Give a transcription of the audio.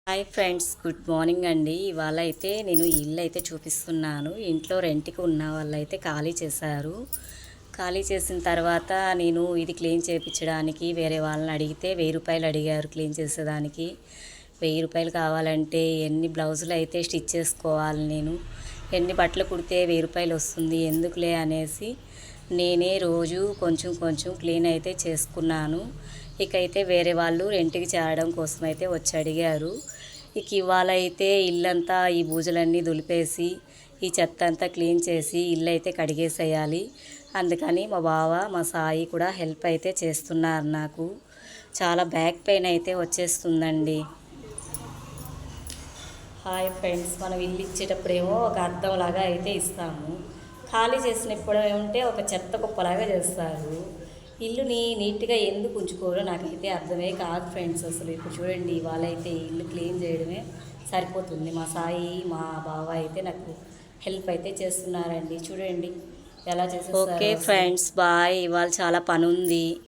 Hi friends, good morning అండి. ఇవాళ అయితే నేను ఇల్లు అయితే చూపిస్తున్నాను. ఇంట్లో రెంట్కి ఉన్న వాళ్ళైతే ఖాళీ చేశారు. ఖాళీ చేసిన తర్వాత నేను ఇది క్లీన్ చేయించడానికి వేరే వాళ్ళని అడిగితే ₹1000 అడిగారు క్లీన్ చేసేదానికి. ₹1000 కావాలంటే ఎన్ని బ్లౌజులు అయితే స్టిచ్ చేసుకోవాలి, నేను ఎన్ని బట్టలు కుడితే ₹1000 వస్తుంది, ఎందుకులే అనేసి నేనే రోజు కొంచెం కొంచెం క్లీన్ అయితే చేసుకున్నాను. ఇకైతే వేరే వాళ్ళు రెంట్కి చేరడం కోసం అయితే వచ్చి అడిగారు. ఇవాళ అయితే ఇల్లంతా ఈ బూజులన్నీ దులిపేసి ఈ చెత్త అంతా క్లీన్ చేసి ఇల్లు అయితే కడిగేసేయాలి. అందుకని మా బావ మా సాయి కూడా హెల్ప్ అయితే చేస్తున్నారు. నాకు చాలా బ్యాక్ పెయిన్ అయితే వచ్చేస్తుందండి. హాయ్ ఫ్రెండ్స్, మనం ఇల్లు ఇచ్చేటప్పుడేమో ఒక అద్దంలాగా అయితే ఇస్తాము. ఖాళీ చేసినప్పుడు ఏమంటే ఒక చెత్త కుప్పలాగా చేస్తారు. ఇల్లుని నీట్గా ఎందుకు ఉంచుకోరో నాకైతే అర్థమే కాదు ఫ్రెండ్స్. అసలు ఇప్పుడు చూడండి, వాళ్ళైతే ఇల్లు క్లీన్ చేయడమే సరిపోతుంది. మా సాయి మా బావ అయితే నాకు హెల్ప్ అయితే చేస్తున్నారండి. చూడండి ఎలా చేసేసారో. Okay friends, bye. ఇవాళ చాలా పని ఉంది.